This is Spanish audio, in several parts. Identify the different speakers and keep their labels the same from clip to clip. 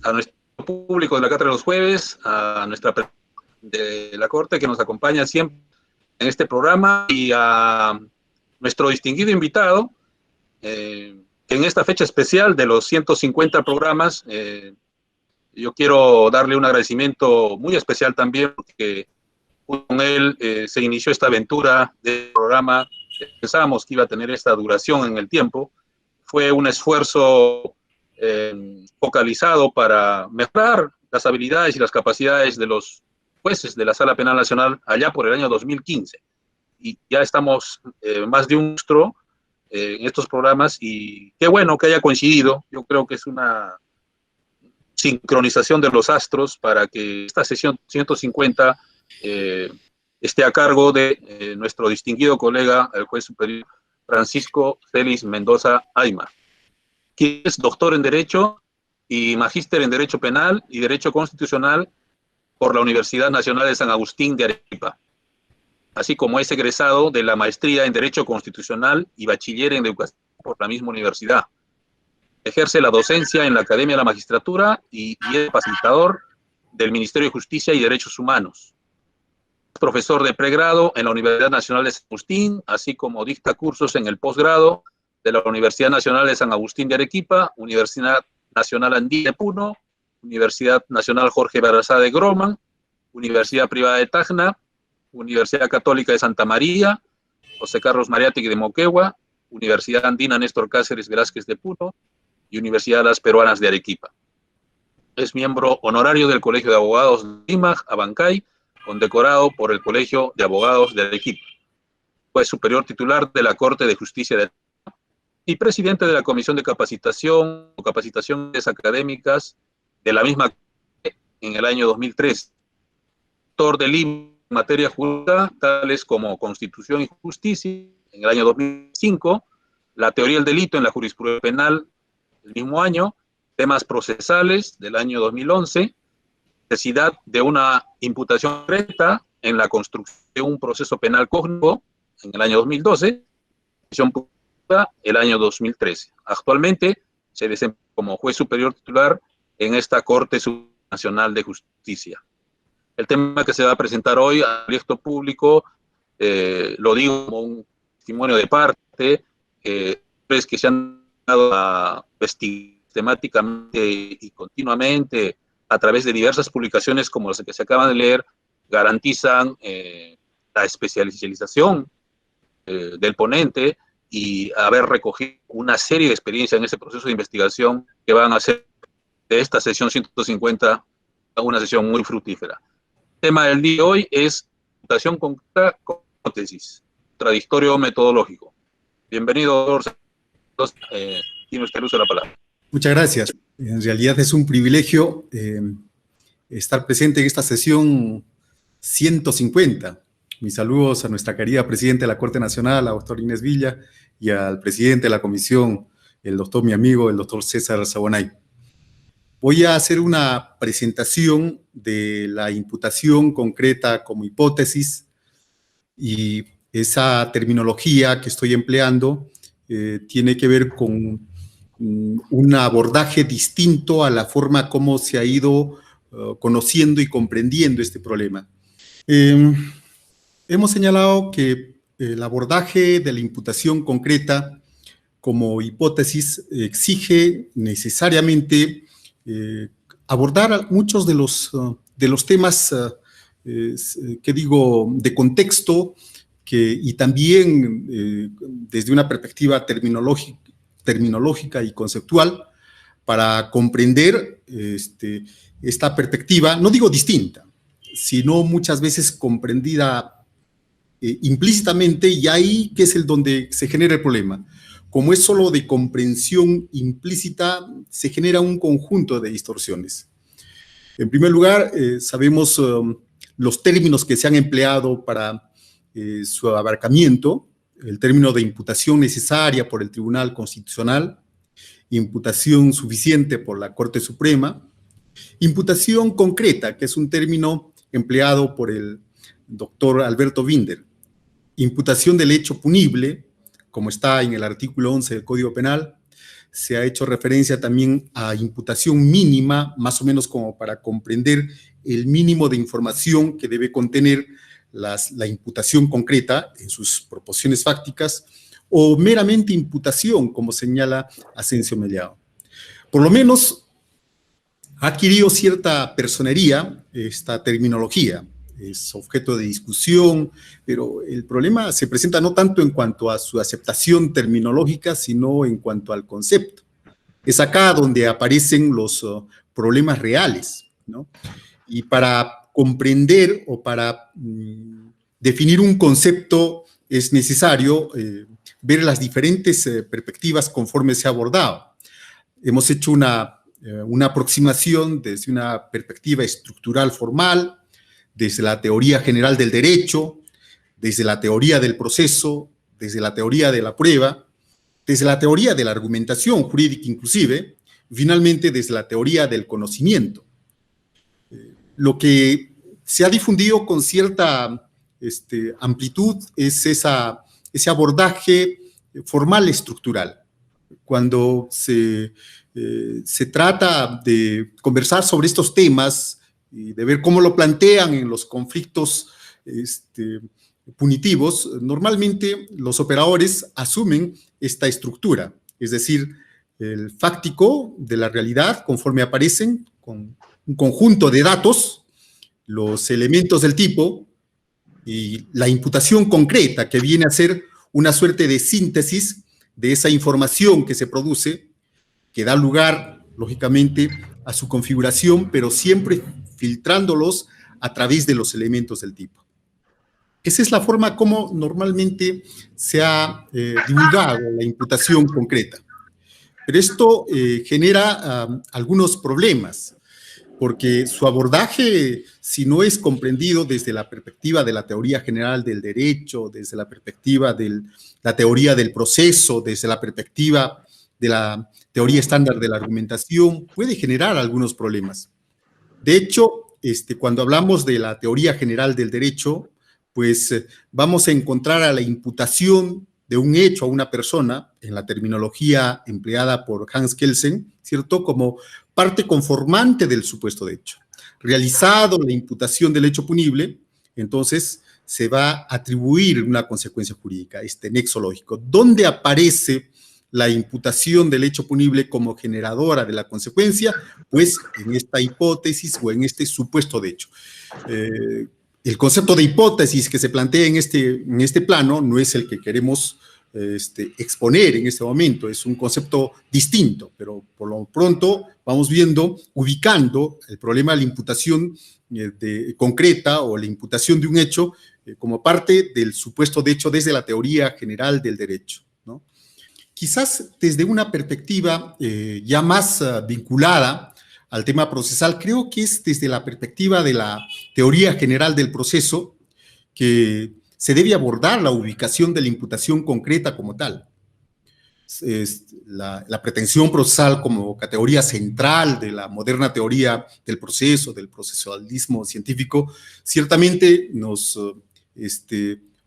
Speaker 1: a nuestro público de la Cátedra de los Jueves, a nuestra de la Corte que nos acompaña siempre en este programa y a nuestro distinguido invitado, en esta fecha especial de los 150 programas. Yo quiero darle un agradecimiento muy especial también porque con él se inició esta aventura del programa. Pensábamos que iba a tener esta duración en el tiempo. Fue un esfuerzo focalizado para mejorar las habilidades y las capacidades de los jueces de la Sala Penal Nacional allá por el año 2015. Y ya estamos más de un lustro en estos programas y qué bueno que haya coincidido. Yo creo que es una sincronización de los astros para que esta sesión 150 esté a cargo de nuestro distinguido colega, el juez superior Francisco Celis Mendoza Aymar, quien es doctor en Derecho y magíster en Derecho Penal y Derecho Constitucional por la Universidad Nacional de San Agustín de Arequipa, así como es egresado de la maestría en Derecho Constitucional y bachiller en Educación por la misma universidad. Ejerce la docencia en la Academia de la Magistratura y es facilitador del Ministerio de Justicia y Derechos Humanos. Es profesor de pregrado en la Universidad Nacional de San Agustín, así como dicta cursos en el posgrado de la Universidad Nacional de San Agustín de Arequipa, Universidad Nacional Andina de Puno, Universidad Nacional Jorge Barrazá de Groman, Universidad Privada de Tacna, Universidad Católica de Santa María, José Carlos Mariátegui de Moquegua, Universidad Andina Néstor Cáceres Velázquez de Puno y Universidad de las Peruanas de Arequipa. Es miembro honorario del Colegio de Abogados de Lima, Abancay, condecorado por el Colegio de Abogados de Arequipa. Fue superior titular de la Corte de Justicia de Arequipa y presidente de la Comisión de Capacitación o Capacitaciones Académicas de la misma en el año 2003. Autor de libros en materia jurídica, tales como Constitución y Justicia, en el año 2005, La teoría del delito en la jurisprudencia penal, el mismo año, Temas procesales, del año 2011, Necesidad de una imputación concreta en la construcción de un proceso penal cognitivo, en el año 2012, el año 2013. Actualmente se desempeña como juez superior titular en esta Corte Nacional de Justicia. El tema que se va a presentar hoy al abierto público, lo digo como un testimonio de parte, que se han dado a investigar sistemáticamente y continuamente a través de diversas publicaciones como las que se acaban de leer, garantizan la especialización del ponente y haber recogido una serie de experiencias en ese proceso de investigación que van a hacer de esta sesión 150 una sesión muy fructífera. El tema del día de hoy es imputación concreta con hipótesis, contradictorio metodológico. Bienvenido, doctor. Tiene usted el uso de la palabra.
Speaker 2: Muchas gracias. En realidad es un privilegio estar presente en esta sesión 150. Mis saludos a nuestra querida presidenta de la Corte Nacional, la doctora Inés Villa, y al presidente de la comisión, el doctor, mi amigo, el doctor César Sabonay. Voy a hacer una presentación de la imputación concreta como hipótesis y esa terminología que estoy empleando tiene que ver con un abordaje distinto a la forma como se ha ido conociendo y comprendiendo este problema. Hemos señalado que el abordaje de la imputación concreta como hipótesis exige necesariamente abordar muchos de los temas que digo de contexto y también desde una perspectiva terminológica y conceptual para comprender esta perspectiva, no digo distinta, sino muchas veces comprendida implícitamente, y ahí que es donde se genera el problema. Como es solo de comprensión implícita, se genera un conjunto de distorsiones. En primer lugar, sabemos los términos que se han empleado para su abarcamiento: el término de imputación necesaria por el Tribunal Constitucional, imputación suficiente por la Corte Suprema, imputación concreta, que es un término empleado por el doctor Alberto Binder, imputación del hecho punible, como está en el artículo 11 del Código Penal, se ha hecho referencia también a imputación mínima, más o menos como para comprender el mínimo de información que debe contener la imputación concreta en sus proporciones fácticas, o meramente imputación, como señala Asensio Mellado. Por lo menos ha adquirido cierta personería esta terminología, es objeto de discusión, pero el problema se presenta no tanto en cuanto a su aceptación terminológica, sino en cuanto al concepto. Es acá donde aparecen los problemas reales, ¿no? Y para comprender o para definir un concepto es necesario ver las diferentes perspectivas conforme se ha abordado. Hemos hecho una aproximación desde una perspectiva estructural formal, desde la teoría general del derecho, desde la teoría del proceso, desde la teoría de la prueba, desde la teoría de la argumentación jurídica inclusive, finalmente desde la teoría del conocimiento. Lo que se ha difundido con cierta amplitud es ese abordaje formal estructural. Cuando se trata de conversar sobre estos temas y de ver cómo lo plantean en los conflictos punitivos, normalmente los operadores asumen esta estructura, es decir, el fáctico de la realidad conforme aparecen con un conjunto de datos, los elementos del tipo y la imputación concreta que viene a ser una suerte de síntesis de esa información que se produce, que da lugar, lógicamente, a su configuración, pero siempre filtrándolos a través de los elementos del tipo. Esa es la forma como normalmente se ha divulgado la imputación concreta. Pero esto genera algunos problemas, porque su abordaje, si no es comprendido desde la perspectiva de la teoría general del derecho, desde la perspectiva de la teoría del proceso, desde la perspectiva de la teoría estándar de la argumentación, puede generar algunos problemas. De hecho, cuando hablamos de la teoría general del derecho, pues vamos a encontrar a la imputación de un hecho a una persona, en la terminología empleada por Hans Kelsen, ¿cierto?, como parte conformante del supuesto de hecho. Realizado la imputación del hecho punible, entonces se va a atribuir una consecuencia jurídica, este nexo lógico. ¿Dónde aparece la imputación del hecho punible como generadora de la consecuencia? Pues en esta hipótesis o en este supuesto de hecho. El concepto de hipótesis que se plantea en este plano no es el que queremos exponer en este momento, es un concepto distinto, pero por lo pronto vamos viendo, ubicando el problema de la imputación concreta o la imputación de un hecho como parte del supuesto de hecho desde la teoría general del derecho, ¿no? Quizás desde una perspectiva ya más vinculada al tema procesal, creo que es desde la perspectiva de la teoría general del proceso que se debe abordar la ubicación de la imputación concreta como tal. La pretensión procesal como categoría central de la moderna teoría del proceso, del procesalismo científico, ciertamente nos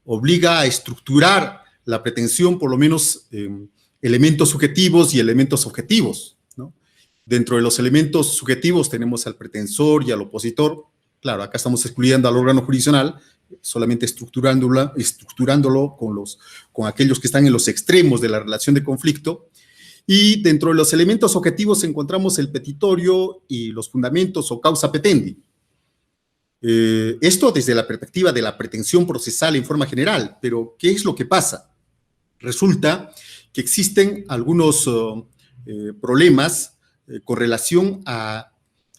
Speaker 2: obliga a estructurar la pretensión por lo menos elementos subjetivos y elementos objetivos, ¿no? Dentro de los elementos subjetivos tenemos al pretensor y al opositor. Claro, acá estamos excluyendo al órgano jurisdiccional, solamente estructurándolo con aquellos que están en los extremos de la relación de conflicto. Y dentro de los elementos objetivos encontramos el petitorio y los fundamentos o causa petendi. Esto desde la perspectiva de la pretensión procesal en forma general, pero ¿qué es lo que pasa? Resulta que existen algunos problemas con relación a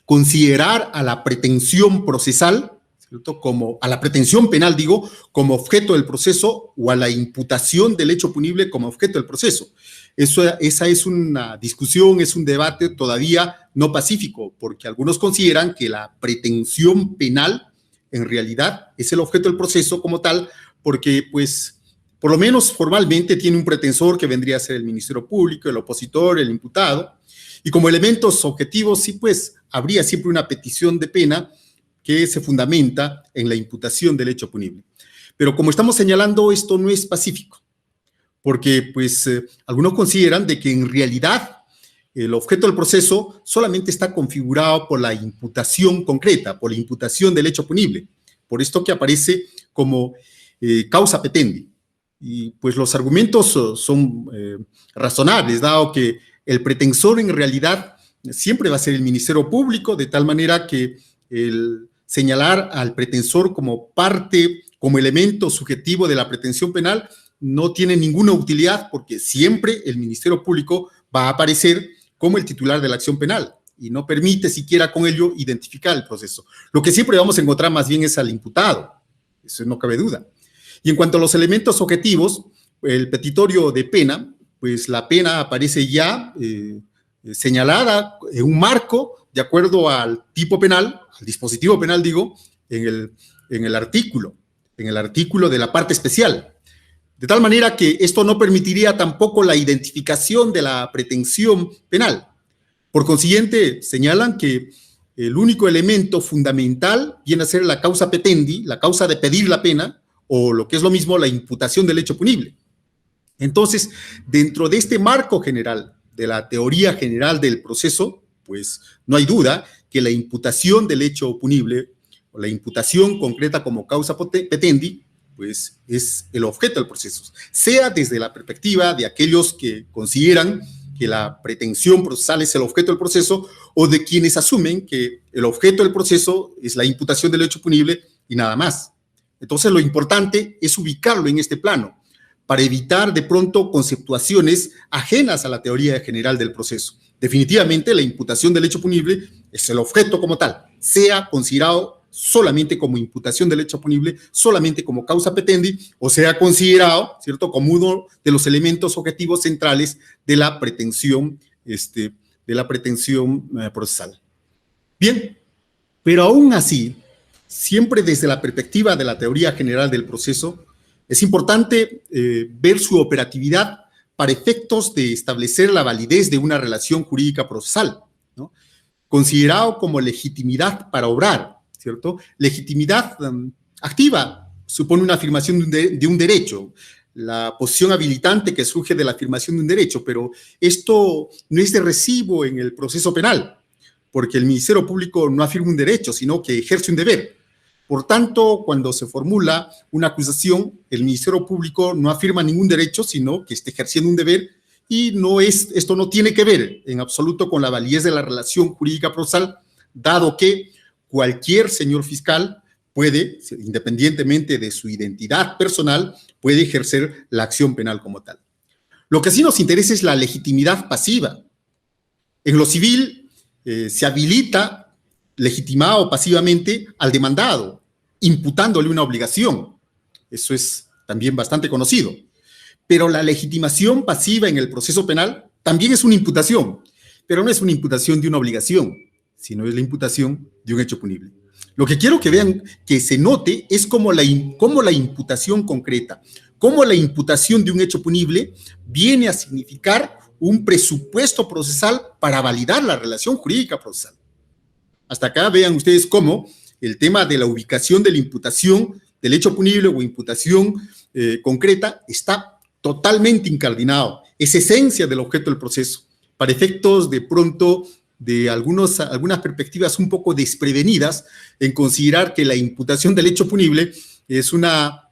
Speaker 2: considerar a la pretensión procesal, ¿cierto?, como a la pretensión penal, digo, como objeto del proceso, o a la imputación del hecho punible como objeto del proceso. Esa es una discusión, es un debate todavía no pacífico, porque algunos consideran que la pretensión penal en realidad es el objeto del proceso como tal, porque pues por lo menos formalmente tiene un pretensor que vendría a ser el Ministerio Público, el opositor, el imputado, y como elementos objetivos sí pues habría siempre una petición de pena que se fundamenta en la imputación del hecho punible. Pero como estamos señalando, esto no es pacífico, porque pues algunos consideran de que en realidad el objeto del proceso solamente está configurado por la imputación concreta, por la imputación del hecho punible, por esto que aparece como causa petendi. Y pues los argumentos son razonables, dado que el pretensor en realidad siempre va a ser el Ministerio Público, de tal manera que el señalar al pretensor como parte, como elemento subjetivo de la pretensión penal, no tiene ninguna utilidad, porque siempre el Ministerio Público va a aparecer como el titular de la acción penal y no permite siquiera con ello identificar el proceso. Lo que siempre vamos a encontrar más bien es al imputado, eso no cabe duda. Y en cuanto a los elementos objetivos, el petitorio de pena, pues la pena aparece ya señalada en un marco de acuerdo al tipo penal, al dispositivo penal, digo, en el artículo de la parte especial. De tal manera que esto no permitiría tampoco la identificación de la pretensión penal. Por consiguiente, señalan que el único elemento fundamental viene a ser la causa petendi, la causa de pedir la pena, o lo que es lo mismo, la imputación del hecho punible. Entonces, dentro de este marco general, de la teoría general del proceso, pues no hay duda que la imputación del hecho punible, o la imputación concreta como causa petendi, pues es el objeto del proceso, sea desde la perspectiva de aquellos que consideran que la pretensión procesal es el objeto del proceso, o de quienes asumen que el objeto del proceso es la imputación del hecho punible y nada más. Entonces, lo importante es ubicarlo en este plano, para evitar de pronto conceptuaciones ajenas a la teoría general del proceso. Definitivamente, la imputación del hecho punible es el objeto como tal, sea considerado solamente como imputación del hecho punible, solamente como causa petendi, o sea considerado, ¿cierto?, como uno de los elementos objetivos centrales de la pretensión, procesal. Bien, pero aún así, siempre desde la perspectiva de la teoría general del proceso, es importante ver su operatividad para efectos de establecer la validez de una relación jurídica procesal, ¿no?, considerado como legitimidad para obrar, ¿cierto? Legitimidad activa supone una afirmación de un derecho, la posición habilitante que surge de la afirmación de un derecho, pero esto no es de recibo en el proceso penal, porque el Ministerio Público no afirma un derecho, sino que ejerce un deber. Por tanto, cuando se formula una acusación, el Ministerio Público no afirma ningún derecho, sino que está ejerciendo un deber, y esto no tiene que ver en absoluto con la validez de la relación jurídica procesal, dado que cualquier señor fiscal puede, independientemente de su identidad personal, puede ejercer la acción penal como tal. Lo que sí nos interesa es la legitimidad pasiva. En lo civil se habilita legitimado pasivamente al demandado, imputándole una obligación. Eso es también bastante conocido. Pero la legitimación pasiva en el proceso penal también es una imputación, pero no es una imputación de una obligación, sino es la imputación de un hecho punible. Lo que quiero que vean, que se note, es cómo la imputación concreta, cómo la imputación de un hecho punible viene a significar un presupuesto procesal para validar la relación jurídica procesal. Hasta acá vean ustedes cómo el tema de la ubicación de la imputación del hecho punible o imputación concreta está totalmente incardinado. Es esencia del objeto del proceso. Para efectos de pronto de algunas perspectivas un poco desprevenidas en considerar que la imputación del hecho punible es una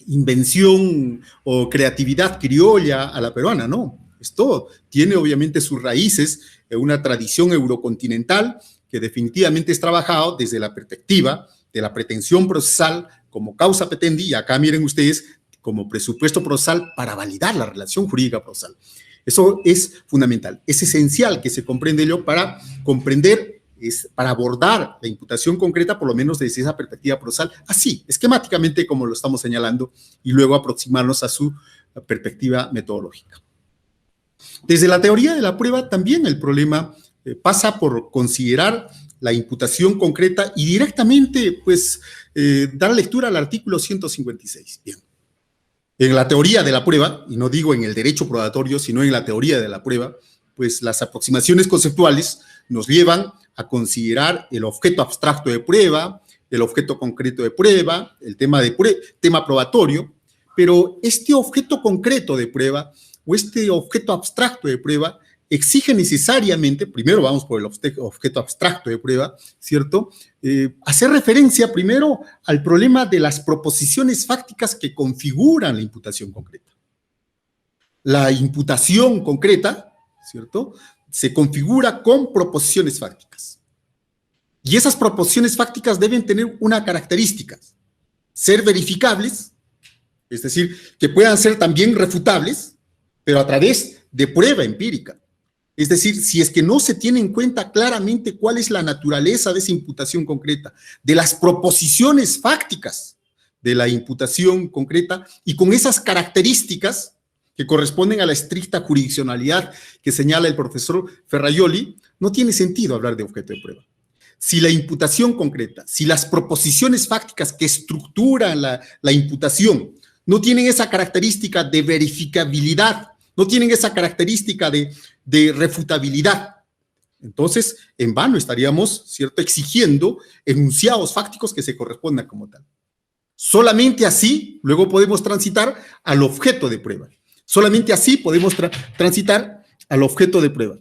Speaker 2: invención o creatividad criolla a la peruana, no. Esto tiene obviamente sus raíces en una tradición eurocontinental que definitivamente es trabajado desde la perspectiva de la pretensión procesal como causa petendi, y acá miren ustedes como presupuesto procesal para validar la relación jurídica procesal. Eso es fundamental, es esencial que se comprenda ello para comprender, para abordar la imputación concreta, por lo menos desde esa perspectiva procesal, así, esquemáticamente como lo estamos señalando, y luego aproximarnos a su perspectiva metodológica. Desde la teoría de la prueba también el problema pasa por considerar la imputación concreta y directamente, pues, dar lectura al artículo 156. Bien. En la teoría de la prueba, y no digo en el derecho probatorio, sino en la teoría de la prueba, pues las aproximaciones conceptuales nos llevan a considerar el objeto abstracto de prueba, el objeto concreto de prueba, el tema probatorio, pero este objeto concreto de prueba o este objeto abstracto de prueba exige necesariamente, primero vamos por el objeto abstracto de prueba, ¿cierto? Hacer referencia primero al problema de las proposiciones fácticas que configuran la imputación concreta. La imputación concreta, ¿cierto?, se configura con proposiciones fácticas. Y esas proposiciones fácticas deben tener una característica: ser verificables, es decir, que puedan ser también refutables, pero a través de prueba empírica. Es decir, si es que no se tiene en cuenta claramente cuál es la naturaleza de esa imputación concreta, de las proposiciones fácticas de la imputación concreta, y con esas características que corresponden a la estricta jurisdiccionalidad que señala el profesor Ferraioli, no tiene sentido hablar de objeto de prueba. Si la imputación concreta, si las proposiciones fácticas que estructuran la imputación no tienen esa característica de verificabilidad, no tienen esa característica de refutabilidad, entonces en vano estaríamos, ¿cierto?, exigiendo enunciados fácticos que se correspondan como tal. Solamente así luego podemos transitar al objeto de prueba. Solamente así podemos transitar al objeto de prueba.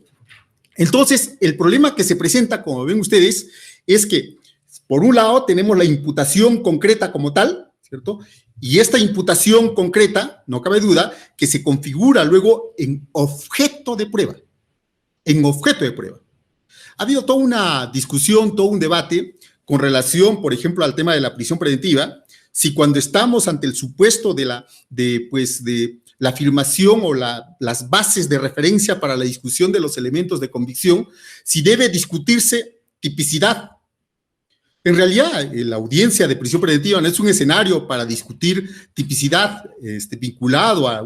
Speaker 2: Entonces, el problema que se presenta, como ven ustedes, es que, por un lado, tenemos la imputación concreta como tal, ¿cierto? Y esta imputación concreta, no cabe duda, que se configura luego en objeto de prueba. En objeto de prueba. Ha habido toda una discusión, todo un debate con relación, por ejemplo, al tema de la prisión preventiva, si cuando estamos ante el supuesto de la afirmación o las bases de referencia para la discusión de los elementos de convicción, si debe discutirse tipicidad. En realidad, la audiencia de prisión preventiva no es un escenario para discutir tipicidad vinculado a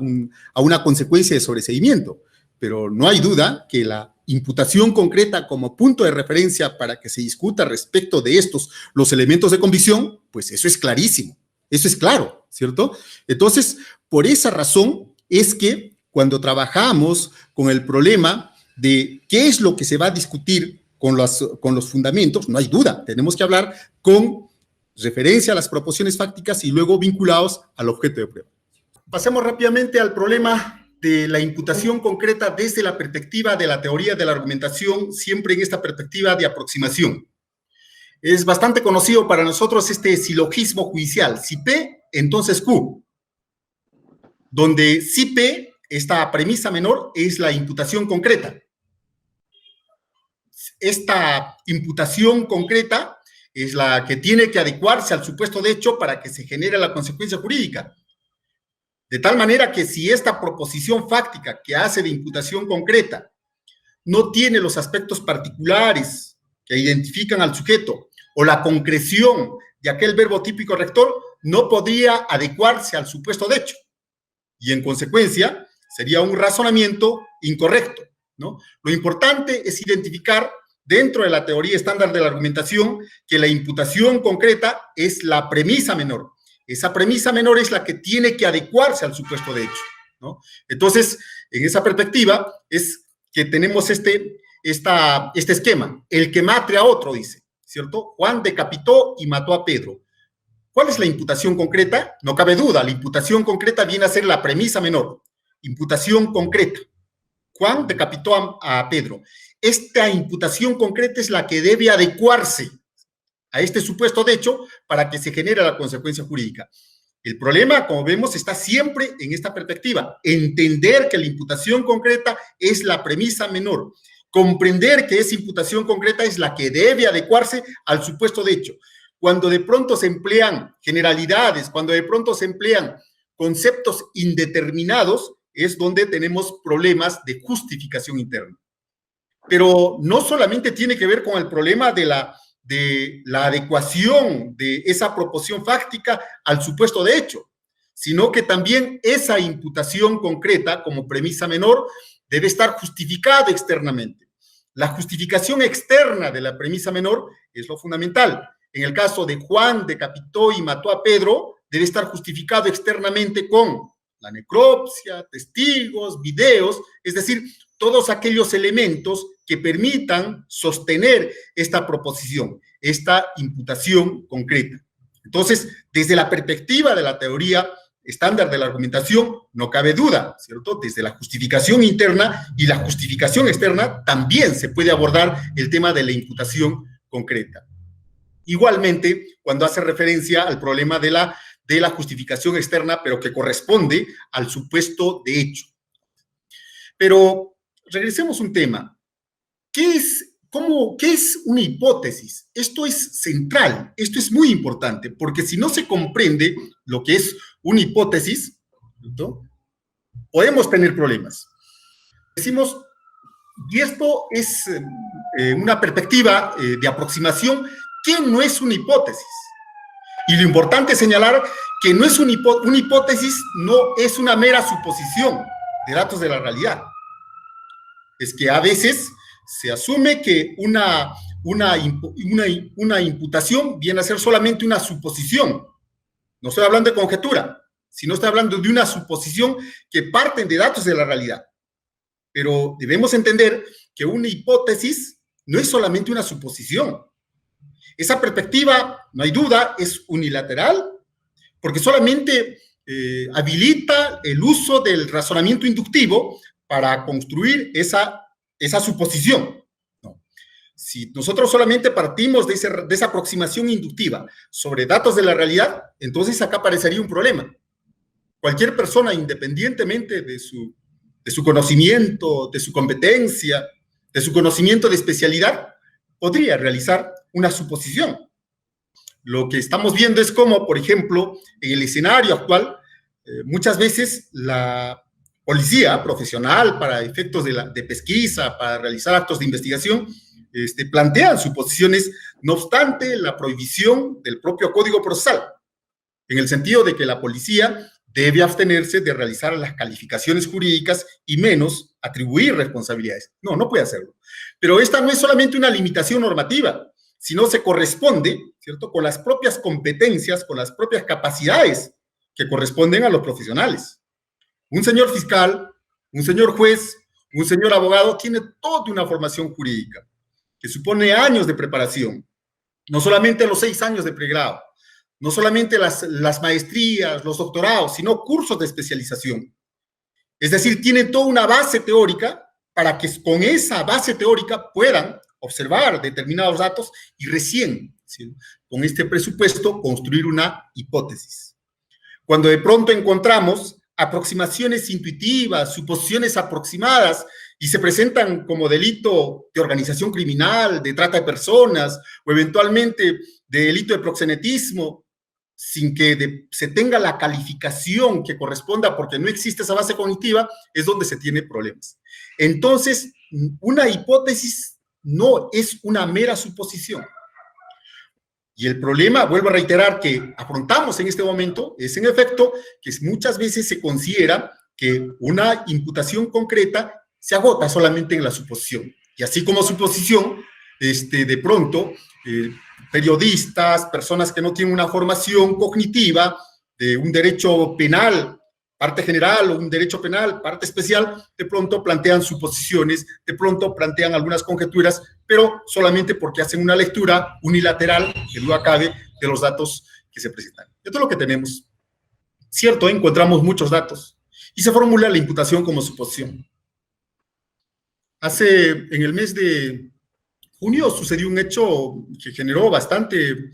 Speaker 2: una consecuencia de sobreseimiento, pero no hay duda que la imputación concreta como punto de referencia para que se discuta respecto de los elementos de convicción, pues eso es clarísimo, eso es claro, ¿cierto? Entonces, por esa razón es que cuando trabajamos con el problema de qué es lo que se va a discutir con los fundamentos, no hay duda, tenemos que hablar con referencia a las proposiciones fácticas y luego vinculados al objeto de prueba. Pasemos rápidamente al problema de la imputación concreta desde la perspectiva de la teoría de la argumentación, siempre en esta perspectiva de aproximación. Es bastante conocido para nosotros este silogismo judicial, si P, entonces Q, donde si P, esta premisa menor, es la imputación concreta. Esta imputación concreta es la que tiene que adecuarse al supuesto de hecho para que se genere la consecuencia jurídica. De tal manera que si esta proposición fáctica que hace de imputación concreta no tiene los aspectos particulares que identifican al sujeto o la concreción de aquel verbo típico rector, no podría adecuarse al supuesto de hecho. Y en consecuencia, sería un razonamiento incorrecto, ¿no? Lo importante es identificar dentro de la teoría estándar de la argumentación que la imputación concreta es la premisa menor. Esa premisa menor es la que tiene que adecuarse al supuesto de hecho, ¿no? Entonces, en esa perspectiva es que tenemos este esquema. El que mate a otro, dice, ¿cierto? Juan decapitó y mató a Pedro. ¿Cuál es la imputación concreta? No cabe duda, la imputación concreta viene a ser la premisa menor. Imputación concreta. Juan decapitó a Pedro. Esta imputación concreta es la que debe adecuarse a este supuesto de hecho para que se genere la consecuencia jurídica. El problema, como vemos, está siempre en esta perspectiva. Entender que la imputación concreta es la premisa menor. Comprender que esa imputación concreta es la que debe adecuarse al supuesto de hecho. Cuando de pronto se emplean generalidades, cuando de pronto se emplean conceptos indeterminados, es donde tenemos problemas de justificación interna. Pero no solamente tiene que ver con el problema de la adecuación de esa proposición fáctica al supuesto de hecho, sino que también esa imputación concreta como premisa menor debe estar justificada externamente. La justificación externa de la premisa menor es lo fundamental. En el caso de Juan decapitó y mató a Pedro, debe estar justificado externamente con la necropsia, testigos, videos, es decir, todos aquellos elementos que permitan sostener esta proposición, esta imputación concreta. Entonces, desde la perspectiva de la teoría estándar de la argumentación, no cabe duda, ¿cierto? Desde la justificación interna y la justificación externa también se puede abordar el tema de la imputación concreta. Igualmente, cuando hace referencia al problema de la justificación externa, pero que corresponde al supuesto de hecho. Pero regresemos a un tema. ¿Qué es una hipótesis? Esto es central, esto es muy importante, porque si no se comprende lo que es una hipótesis, ¿no?, podemos tener problemas. Decimos, y esto es una perspectiva de aproximación, que no es una hipótesis. Y lo importante es señalar que no es una hipótesis, no es una mera suposición de datos de la realidad. Es que a veces se asume que una imputación viene a ser solamente una suposición. No estoy hablando de conjetura, sino estoy hablando de una suposición que parten de datos de la realidad. Pero debemos entender que una hipótesis no es solamente una suposición. Esa perspectiva, no hay duda, es unilateral, porque solamente habilita el uso del razonamiento inductivo para construir esa suposición. No. Si nosotros solamente partimos de esa aproximación inductiva sobre datos de la realidad, entonces acá aparecería un problema. Cualquier persona, independientemente de su conocimiento, de su competencia, de su conocimiento de especialidad, podría realizar una suposición. Lo que estamos viendo es cómo, por ejemplo, en el escenario actual, muchas veces la policía profesional, para efectos de pesquisa, para realizar actos de investigación, plantean suposiciones, no obstante la prohibición del propio Código Procesal, en el sentido de que la policía debe abstenerse de realizar las calificaciones jurídicas y menos atribuir responsabilidades. No, no puede hacerlo. Pero esta no es solamente una limitación normativa, sino se corresponde, ¿cierto?, con las propias competencias, con las propias capacidades que corresponden a los profesionales. Un señor fiscal, un señor juez, un señor abogado tiene toda una formación jurídica que supone años de preparación, no solamente los 6 años de pregrado, no solamente las maestrías, los doctorados, sino cursos de especialización. Es decir, tienen toda una base teórica para que con esa base teórica puedan observar determinados datos y recién, ¿sí?, con este presupuesto, construir una hipótesis. Cuando de pronto encontramos aproximaciones intuitivas, suposiciones aproximadas, y se presentan como delito de organización criminal, de trata de personas, o eventualmente de delito de proxenetismo, sin que se tenga la calificación que corresponda, porque no existe esa base cognitiva, es donde se tiene problemas. Entonces, una hipótesis no es una mera suposición. Y el problema, vuelvo a reiterar, que afrontamos en este momento, es en efecto que muchas veces se considera que una imputación concreta se agota solamente en la suposición. Y así como suposición, de pronto, periodistas, personas que no tienen una formación cognitiva de un derecho penal, parte general, o un derecho penal, parte especial, de pronto plantean suposiciones, de pronto plantean algunas conjeturas, pero solamente porque hacen una lectura unilateral, que duda cabe, de los datos que se presentan. Esto es lo que tenemos. Cierto, encontramos muchos datos y se formula la imputación como suposición. En el mes de junio sucedió un hecho que generó bastante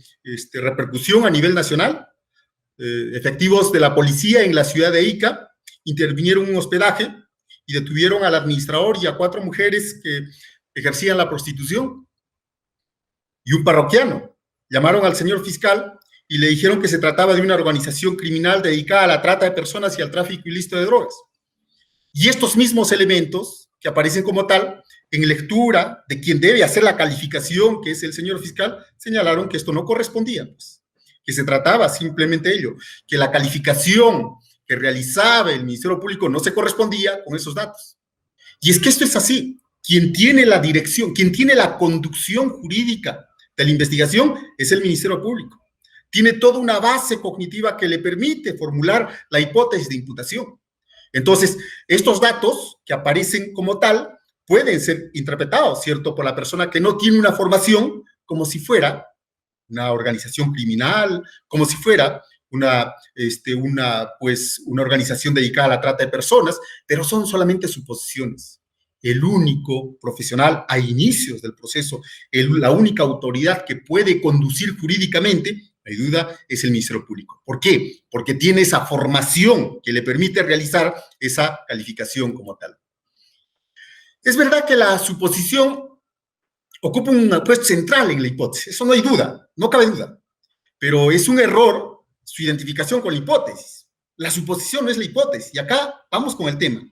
Speaker 2: repercusión a nivel nacional. Efectivos de la policía en la ciudad de Ica intervinieron en un hospedaje y detuvieron al administrador y a 4 mujeres que ejercían la prostitución y un parroquiano. Llamaron al señor fiscal y le dijeron que se trataba de una organización criminal dedicada a la trata de personas y al tráfico ilícito de drogas. Y estos mismos elementos que aparecen como tal, en lectura de quien debe hacer la calificación, que es el señor fiscal, señalaron que esto no correspondía, pues, que se trataba simplemente de ello, que la calificación que realizaba el Ministerio Público no se correspondía con esos datos. Y es que esto es así. Quien tiene la dirección, quien tiene la conducción jurídica de la investigación es el Ministerio Público. Tiene toda una base cognitiva que le permite formular la hipótesis de imputación. Entonces, estos datos que aparecen como tal pueden ser interpretados, ¿cierto?, por la persona que no tiene una formación como si fuera una organización criminal, como si fuera una organización dedicada a la trata de personas, pero son solamente suposiciones. El único profesional a inicios del proceso, la única autoridad que puede conducir jurídicamente, no hay duda, es el Ministerio Público. ¿Por qué? Porque tiene esa formación que le permite realizar esa calificación como tal. Es verdad que la suposición ocupa un puesto central en la hipótesis, eso no hay duda, no cabe duda, pero es un error su identificación con la hipótesis. La suposición no es la hipótesis, y acá vamos con el tema.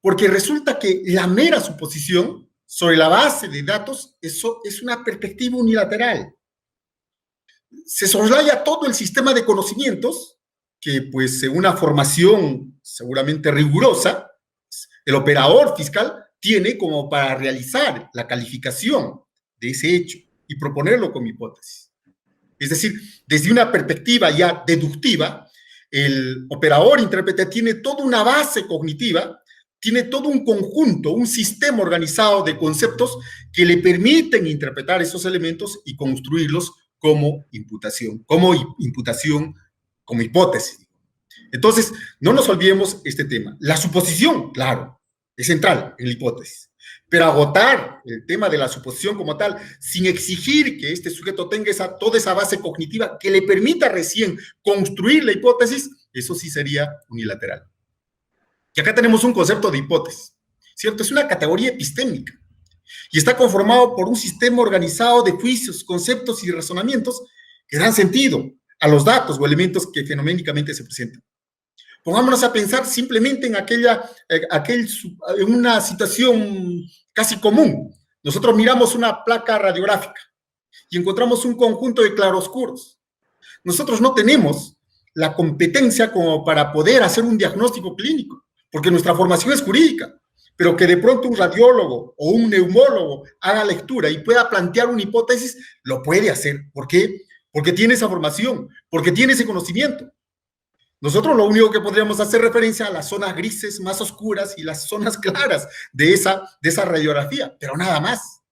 Speaker 2: Porque resulta que la mera suposición sobre la base de datos, eso es una perspectiva unilateral. Se soslaya todo el sistema de conocimientos que, pues, según una formación seguramente rigurosa, el operador fiscal tiene como para realizar la calificación de ese hecho y proponerlo como hipótesis. Es decir, desde una perspectiva ya deductiva, el operador intérprete tiene toda una base cognitiva, tiene todo un conjunto, un sistema organizado de conceptos que le permiten interpretar esos elementos y construirlos como imputación, como hipótesis. Entonces, no nos olvidemos este tema. La suposición, claro, es central en la hipótesis, pero agotar el tema de la suposición como tal, sin exigir que este sujeto tenga toda esa base cognitiva que le permita recién construir la hipótesis, eso sí sería unilateral. Y acá tenemos un concepto de hipótesis, ¿cierto? Es una categoría epistémica y está conformado por un sistema organizado de juicios, conceptos y razonamientos que dan sentido a los datos o elementos que fenoménicamente se presentan. Pongámonos a pensar simplemente en en una situación casi común. Nosotros miramos una placa radiográfica y encontramos un conjunto de claroscuros. Nosotros no tenemos la competencia como para poder hacer un diagnóstico clínico, porque nuestra formación es jurídica, pero que de pronto un radiólogo o un neumólogo haga lectura y pueda plantear una hipótesis, lo puede hacer. ¿Por qué? Porque tiene esa formación, porque tiene ese conocimiento. Nosotros lo único que podríamos hacer referencia a las zonas grises más oscuras y las zonas claras de esa radiografía, pero nada más.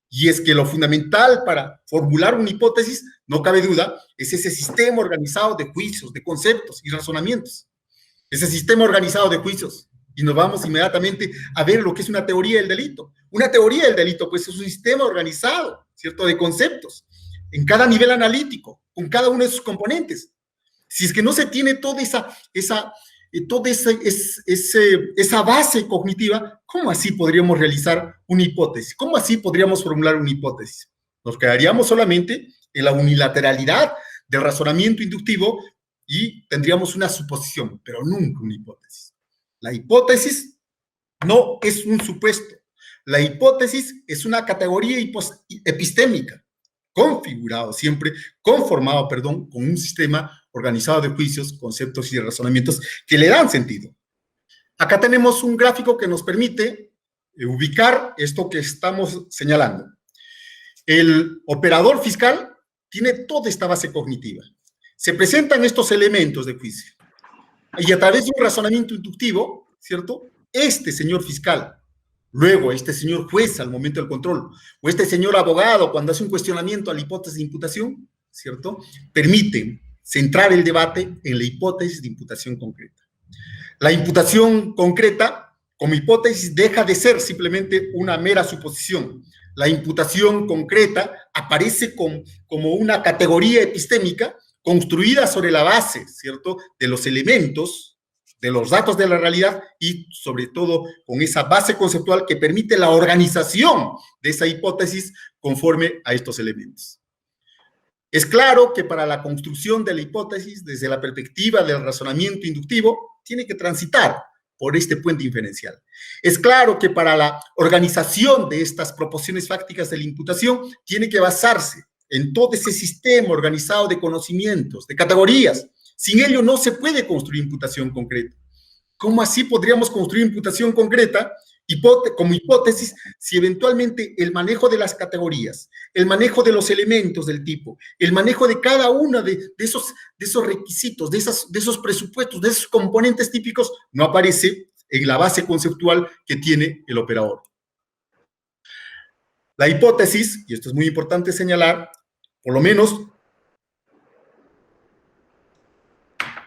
Speaker 2: Y es que lo fundamental para formular una hipótesis, no cabe duda, es ese sistema organizado de juicios, de conceptos y razonamientos. Ese sistema organizado de juicios. Y nos vamos inmediatamente a ver lo que es una teoría del delito. Una teoría del delito, pues, es un sistema organizado, ¿cierto?, de conceptos, en cada nivel analítico, con cada uno de sus componentes. Si es que no se tiene toda esa base cognitiva, ¿cómo así podríamos realizar una hipótesis? ¿Cómo así podríamos formular una hipótesis? Nos quedaríamos solamente en la unilateralidad del razonamiento inductivo y tendríamos una suposición, pero nunca una hipótesis. La hipótesis no es un supuesto. La hipótesis es una categoría epistémica, conformado con un sistema organizado de juicios, conceptos y razonamientos que le dan sentido. Acá tenemos un gráfico que nos permite ubicar esto que estamos señalando. El operador fiscal tiene toda esta base cognitiva. Se presentan estos elementos de juicio. Y a través de un razonamiento inductivo, ¿cierto?, este señor fiscal, luego este señor juez al momento del control, o este señor abogado cuando hace un cuestionamiento a la hipótesis de imputación, ¿cierto?, permite centrar el debate en la hipótesis de imputación concreta. La imputación concreta, como hipótesis, deja de ser simplemente una mera suposición. La imputación concreta aparece como una categoría epistémica construida sobre la base, ¿cierto?, de los elementos, de los datos de la realidad y, sobre todo, con esa base conceptual que permite la organización de esa hipótesis conforme a estos elementos. Es claro que para la construcción de la hipótesis, desde la perspectiva del razonamiento inductivo, tiene que transitar por este puente inferencial. Es claro que para la organización de estas proposiciones fácticas de la imputación, tiene que basarse en todo ese sistema organizado de conocimientos, de categorías. Sin ello no se puede construir imputación concreta. ¿Cómo así podríamos construir imputación concreta como hipótesis si eventualmente el manejo de las categorías, el manejo de los elementos del tipo, el manejo de cada uno de esos requisitos, de esos presupuestos, de esos componentes típicos, no aparece en la base conceptual que tiene el operador? La hipótesis, y esto es muy importante señalar, por lo menos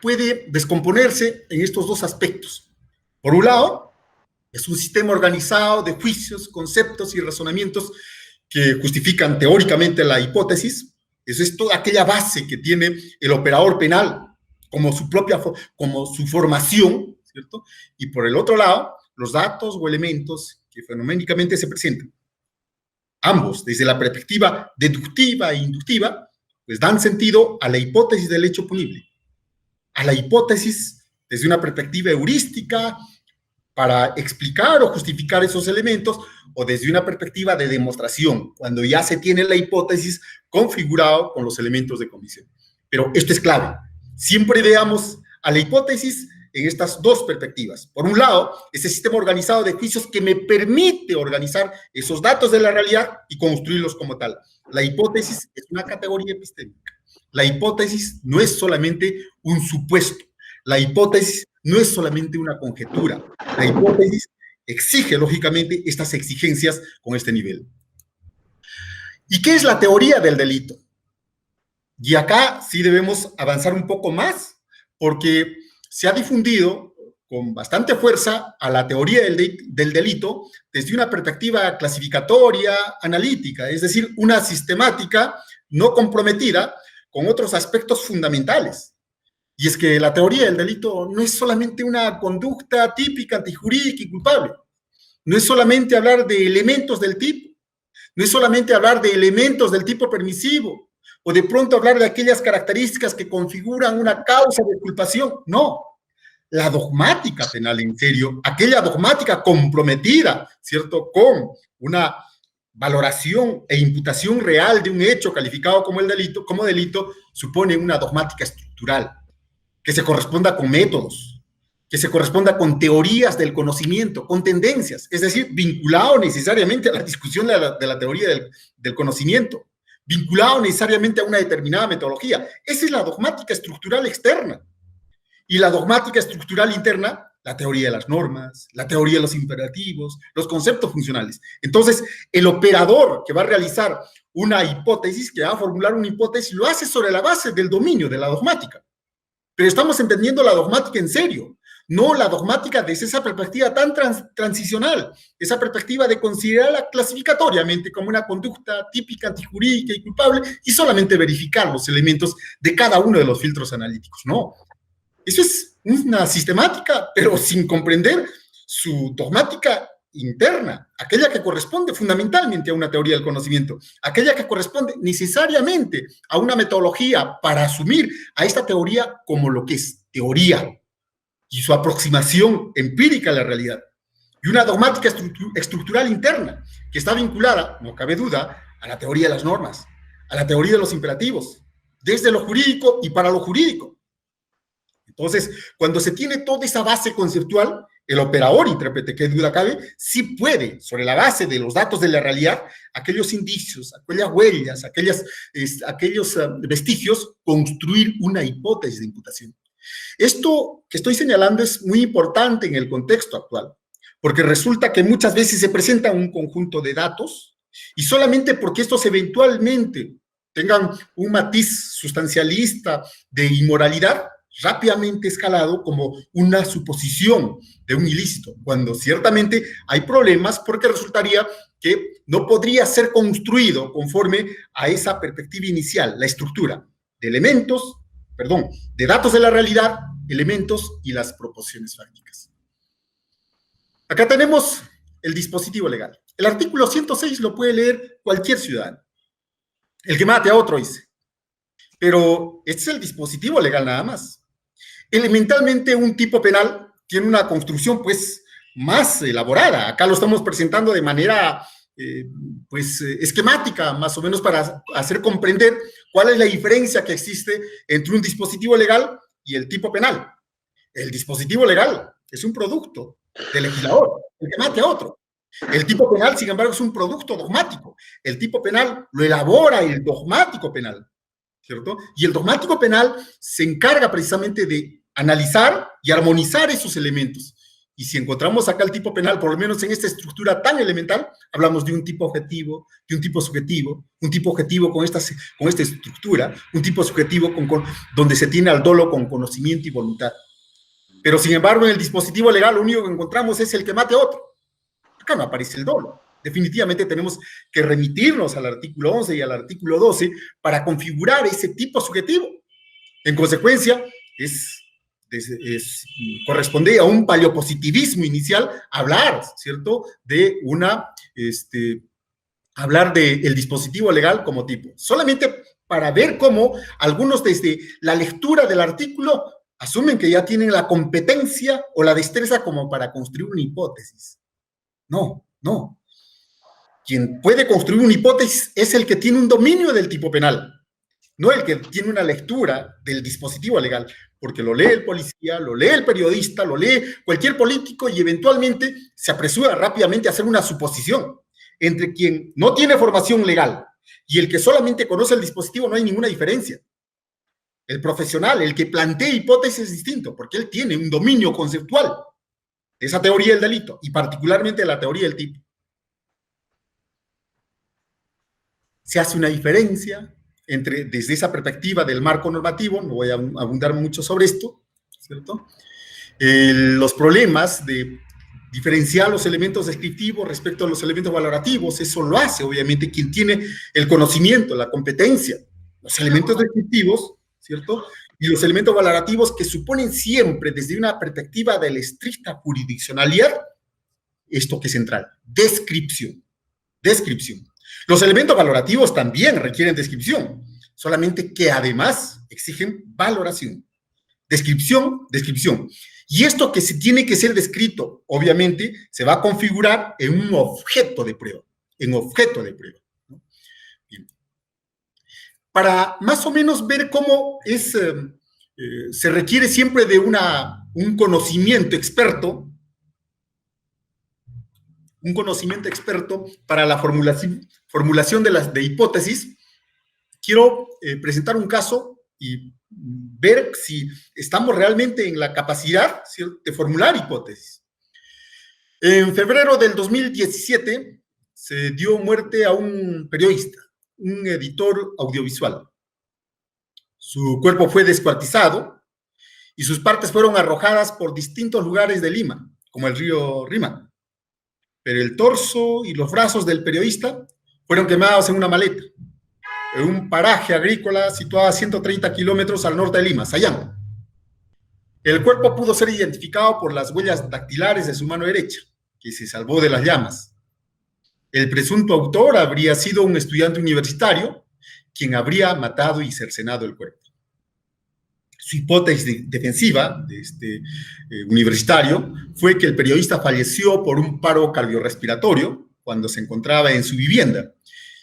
Speaker 2: puede descomponerse en estos dos aspectos. Por un lado, es un sistema organizado de juicios, conceptos y razonamientos que justifican teóricamente la hipótesis. Eso es toda aquella base que tiene el operador penal como su formación, ¿cierto? Y por el otro lado, los datos o elementos que fenoménicamente se presentan. Ambos, desde la perspectiva deductiva e inductiva, pues dan sentido a la hipótesis del hecho punible, a la hipótesis desde una perspectiva heurística para explicar o justificar esos elementos, o desde una perspectiva de demostración, cuando ya se tiene la hipótesis configurado con los elementos de convicción. Pero esto es clave. Siempre veamos a la hipótesis en estas dos perspectivas. Por un lado, ese sistema organizado de juicios que me permite organizar esos datos de la realidad y construirlos como tal. La hipótesis es una categoría epistémica. La hipótesis no es solamente un supuesto. La hipótesis no es solamente una conjetura. La hipótesis exige, lógicamente, estas exigencias con este nivel. ¿Y qué es la teoría del delito? Y acá sí debemos avanzar un poco más, porque se ha difundido con bastante fuerza a la teoría del delito desde una perspectiva clasificatoria, analítica, es decir, una sistemática no comprometida con otros aspectos fundamentales. Y es que la teoría del delito no es solamente una conducta típica, antijurídica y culpable. No es solamente hablar de elementos del tipo. No es solamente hablar de elementos del tipo permisivo, o de pronto hablar de aquellas características que configuran una causa de culpación. No. La dogmática penal en serio, aquella dogmática comprometida, ¿cierto?, con una valoración e imputación real de un hecho calificado como delito, supone una dogmática estructural, que se corresponda con métodos, que se corresponda con teorías del conocimiento, con tendencias, es decir, vinculado necesariamente a la discusión de la teoría del conocimiento, vinculado necesariamente a una determinada metodología. Esa es la dogmática estructural externa. Y la dogmática estructural interna, la teoría de las normas, la teoría de los imperativos, los conceptos funcionales. Entonces, el operador que va a realizar una hipótesis, que va a formular una hipótesis, lo hace sobre la base del dominio de la dogmática. Pero estamos entendiendo la dogmática en serio, no la dogmática desde esa perspectiva tan transicional, esa perspectiva de considerarla clasificatoriamente como una conducta típica, antijurídica y culpable, y solamente verificar los elementos de cada uno de los filtros analíticos. No. Eso es una sistemática, pero sin comprender su dogmática interna, aquella que corresponde fundamentalmente a una teoría del conocimiento, aquella que corresponde necesariamente a una metodología para asumir a esta teoría como lo que es teoría y su aproximación empírica a la realidad. Y una dogmática estructural interna que está vinculada, no cabe duda, a la teoría de las normas, a la teoría de los imperativos, desde lo jurídico y para lo jurídico. Entonces, cuando se tiene toda esa base conceptual, el operador intérprete, qué duda cabe, sí puede, sobre la base de los datos de la realidad, aquellos indicios, aquellas huellas, aquellos vestigios, construir una hipótesis de imputación. Esto que estoy señalando es muy importante en el contexto actual, porque resulta que muchas veces se presenta un conjunto de datos y solamente porque estos eventualmente tengan un matiz sustancialista de inmoralidad, rápidamente escalado como una suposición de un ilícito, cuando ciertamente hay problemas porque resultaría que no podría ser construido conforme a esa perspectiva inicial, la estructura de de datos de la realidad, elementos y las proposiciones fácticas. Acá tenemos el dispositivo legal. El artículo 106 lo puede leer cualquier ciudadano. El que mate a otro, dice. Pero este es el dispositivo legal nada más. Elementalmente, un tipo penal tiene una construcción, pues, más elaborada. Acá lo estamos presentando de manera, esquemática, más o menos para hacer comprender cuál es la diferencia que existe entre un dispositivo legal y el tipo penal. El dispositivo legal es un producto del legislador, el que mate a otro. El tipo penal, sin embargo, es un producto dogmático. El tipo penal lo elabora el dogmático penal, ¿cierto? Y el dogmático penal se encarga precisamente de analizar y armonizar esos elementos Y si encontramos acá el tipo penal, por lo menos en esta estructura tan elemental, hablamos de un tipo objetivo, de un tipo subjetivo, un tipo objetivo con esta estructura, un tipo subjetivo donde se tiene al dolo con conocimiento y voluntad. Pero sin embargo, en el dispositivo legal lo único que encontramos es el que mate a otro. Acá no aparece el dolo. Definitivamente tenemos que remitirnos al artículo 11 y al artículo 12 para configurar ese tipo subjetivo. En consecuencia, corresponde a un paleopositivismo inicial hablar, ¿cierto?, de hablar del dispositivo legal como tipo. Solamente para ver cómo algunos desde la lectura del artículo asumen que ya tienen la competencia o la destreza como para construir una hipótesis. No. Quien puede construir una hipótesis es el que tiene un dominio del tipo penal, no el que tiene una lectura del dispositivo legal, porque lo lee el policía, lo lee el periodista, lo lee cualquier político y eventualmente se apresura rápidamente a hacer una suposición. Entre quien no tiene formación legal y el que solamente conoce el dispositivo no hay ninguna diferencia. El profesional, el que plantea hipótesis es distinto, porque él tiene un dominio conceptual de esa teoría del delito y particularmente de la teoría del tipo. Se hace una diferencia desde esa perspectiva del marco normativo, no voy a abundar mucho sobre esto, ¿cierto? Los problemas de diferenciar los elementos descriptivos respecto a los elementos valorativos, eso lo hace obviamente quien tiene el conocimiento, la competencia. Los elementos descriptivos, ¿cierto?, y los elementos valorativos que suponen siempre desde una perspectiva de la estricta jurisdiccionalidad, esto que es central, descripción. Los elementos valorativos también requieren descripción, solamente que además exigen valoración. Descripción. Y esto que se tiene que ser descrito, obviamente, se va a configurar en un objeto de prueba. ¿No? Bien. Para más o menos ver cómo se requiere siempre de un conocimiento experto, para la formulación de hipótesis, quiero presentar un caso y ver si estamos realmente en la capacidad, ¿cierto?, de formular hipótesis. En febrero del 2017 se dio muerte a un periodista, un editor audiovisual. Su cuerpo fue descuartizado y sus partes fueron arrojadas por distintos lugares de Lima, como el río Rímac. Pero el torso y los brazos del periodista fueron quemados en una maleta, en un paraje agrícola situado a 130 kilómetros al norte de Lima, Sayán. El cuerpo pudo ser identificado por las huellas dactilares de su mano derecha, que se salvó de las llamas. El presunto autor habría sido un estudiante universitario, quien habría matado y cercenado el cuerpo. Su hipótesis defensiva de este universitario fue que el periodista falleció por un paro cardiorrespiratorio cuando se encontraba en su vivienda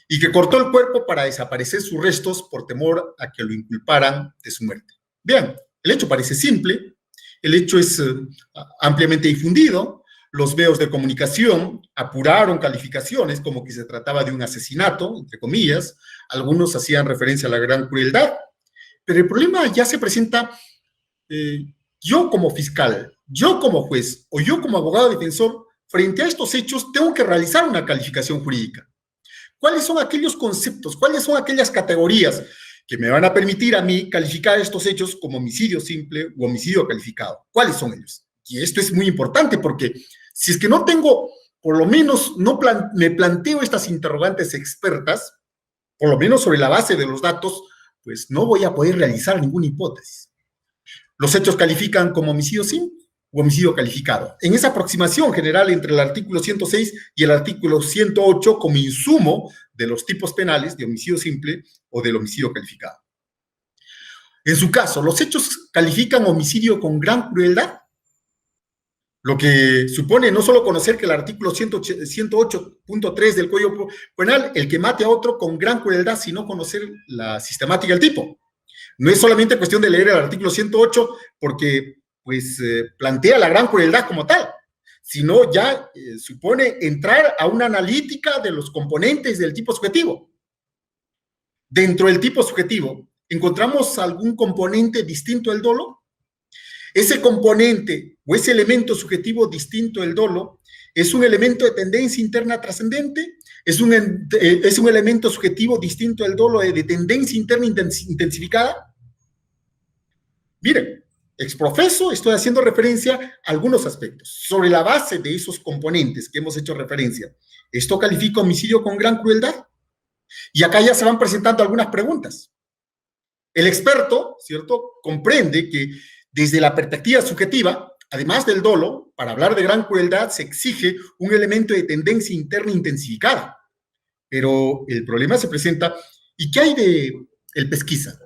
Speaker 2: y que cortó el cuerpo para desaparecer sus restos por temor a que lo inculparan de su muerte. Vean, el hecho parece simple, el hecho es ampliamente difundido, los medios de comunicación apuraron calificaciones como que se trataba de un asesinato, entre comillas, algunos hacían referencia a la gran crueldad, pero el problema ya se presenta, yo como fiscal, yo como juez o yo como abogado defensor, frente a estos hechos tengo que realizar una calificación jurídica. ¿Cuáles son aquellos conceptos, cuáles son aquellas categorías que me van a permitir a mí calificar estos hechos como homicidio simple u homicidio calificado? ¿Cuáles son ellos? Y esto es muy importante porque si es que no tengo, por lo menos me planteo estas interrogantes expertas, por lo menos sobre la base de los datos, pues no voy a poder realizar ninguna hipótesis. Los hechos califican como homicidio simple o homicidio calificado. En esa aproximación general entre el artículo 106 y el artículo 108 como insumo de los tipos penales de homicidio simple o del homicidio calificado. En su caso, los hechos califican homicidio con gran crueldad, lo que supone no solo conocer que el artículo 108.3 del Código Penal, el que mate a otro con gran crueldad, sino conocer la sistemática del tipo. No es solamente cuestión de leer el artículo 108 porque pues, plantea la gran crueldad como tal, sino ya supone entrar a una analítica de los componentes del tipo subjetivo. Dentro del tipo subjetivo, ¿encontramos algún componente distinto al dolo? Ese componente o ese elemento subjetivo distinto del dolo es un elemento de tendencia interna trascendente, es un elemento subjetivo distinto del dolo de tendencia interna intensificada. Miren, exprofeso estoy haciendo referencia a algunos aspectos. Sobre la base de esos componentes que hemos hecho referencia, ¿esto califica homicidio con gran crueldad? Y acá ya se van presentando algunas preguntas. El experto, ¿cierto?, comprende que desde la perspectiva subjetiva, además del dolo, para hablar de gran crueldad se exige un elemento de tendencia interna intensificada. Pero el problema se presenta, ¿y qué hay de el pesquisa?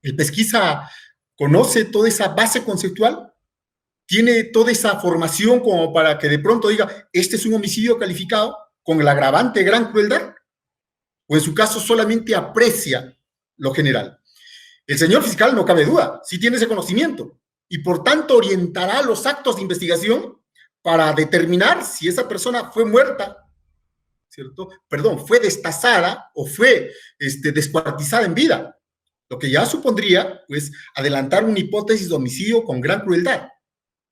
Speaker 2: ¿El pesquisa conoce toda esa base conceptual? ¿Tiene toda esa formación como para que de pronto diga, este es un homicidio calificado con el agravante de gran crueldad? ¿O en su caso solamente aprecia lo general? El señor fiscal, no cabe duda, sí tiene ese conocimiento y por tanto orientará los actos de investigación para determinar si esa persona fue muerta, ¿cierto? Perdón, fue destazada o fue descuartizada en vida, lo que ya supondría, pues, adelantar una hipótesis de homicidio con gran crueldad.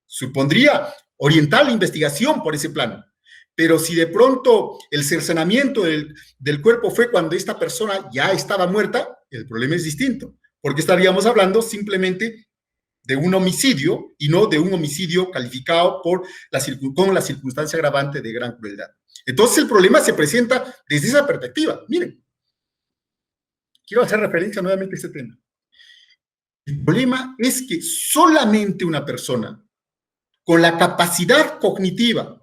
Speaker 2: Supondría orientar la investigación por ese plano. Pero si de pronto el cercenamiento del cuerpo fue cuando esta persona ya estaba muerta, el problema es distinto, porque estaríamos hablando simplemente de un homicidio y no de un homicidio calificado con la circunstancia agravante de gran crueldad. Entonces el problema se presenta desde esa perspectiva. Miren, quiero hacer referencia nuevamente a este tema. El problema es que solamente una persona con la capacidad cognitiva,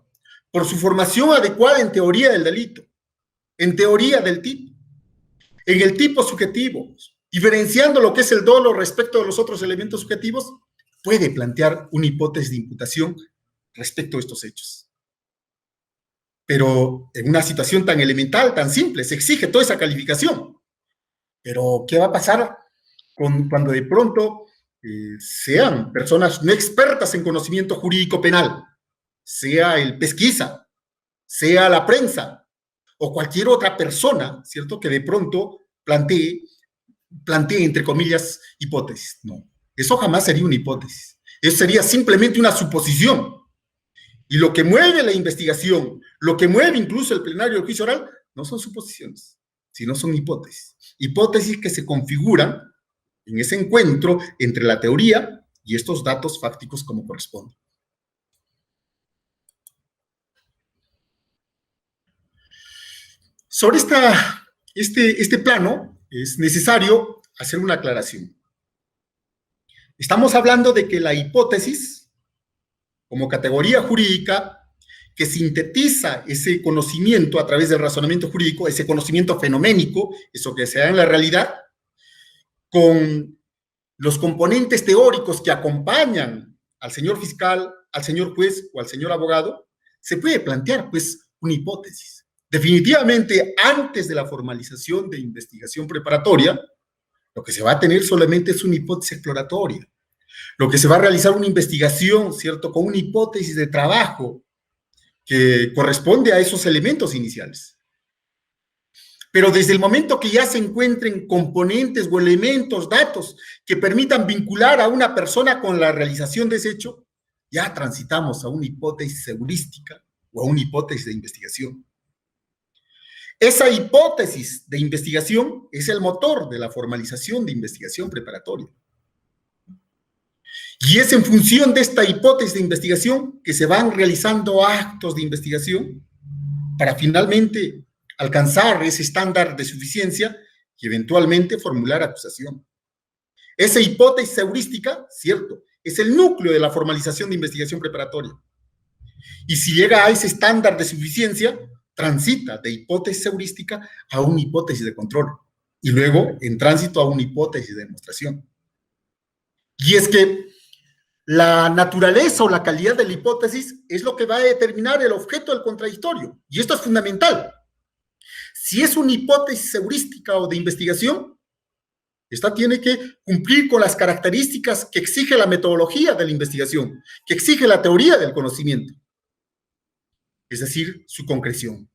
Speaker 2: por su formación adecuada en teoría del delito, en teoría del tipo, en el tipo subjetivo, diferenciando lo que es el dolo respecto de los otros elementos subjetivos, puede plantear una hipótesis de imputación respecto a estos hechos. Pero en una situación tan elemental, tan simple, se exige toda esa calificación. Pero, ¿qué va a pasar cuando de pronto sean personas no expertas en conocimiento jurídico penal, sea el pesquisa, sea la prensa, o cualquier otra persona, ¿cierto?, que de pronto plantee, entre comillas, hipótesis? No, eso jamás sería una hipótesis. Eso sería simplemente una suposición. Y lo que mueve la investigación, lo que mueve incluso el plenario del juicio oral, no son suposiciones, sino son hipótesis. Hipótesis que se configuran en ese encuentro entre la teoría y estos datos fácticos como corresponde. Sobre este plano es necesario hacer una aclaración. Estamos hablando de que la hipótesis, como categoría jurídica, que sintetiza ese conocimiento a través del razonamiento jurídico, ese conocimiento fenoménico, eso que se da en la realidad, con los componentes teóricos que acompañan al señor fiscal, al señor juez o al señor abogado, se puede plantear, pues, una hipótesis. Definitivamente, antes de la formalización de investigación preparatoria, lo que se va a tener solamente es una hipótesis exploratoria. Lo que se va a realizar una investigación, ¿cierto?, con una hipótesis de trabajo que corresponde a esos elementos iniciales. Pero desde el momento que ya se encuentren componentes o elementos, datos, que permitan vincular a una persona con la realización de ese hecho, ya transitamos a una hipótesis heurística o a una hipótesis de investigación. Esa hipótesis de investigación es el motor de la formalización de investigación preparatoria. Y es en función de esta hipótesis de investigación que se van realizando actos de investigación para finalmente alcanzar ese estándar de suficiencia y eventualmente formular acusación. Esa hipótesis heurística, cierto, es el núcleo de la formalización de investigación preparatoria. Y si llega a ese estándar de suficiencia, transita de hipótesis heurística a una hipótesis de control y luego en tránsito a una hipótesis de demostración. Y es que la naturaleza o la calidad de la hipótesis es lo que va a determinar el objeto del contradictorio. Y esto es fundamental. Si es una hipótesis heurística o de investigación, esta tiene que cumplir con las características que exige la metodología de la investigación, que exige la teoría del conocimiento. Es decir, su concreción.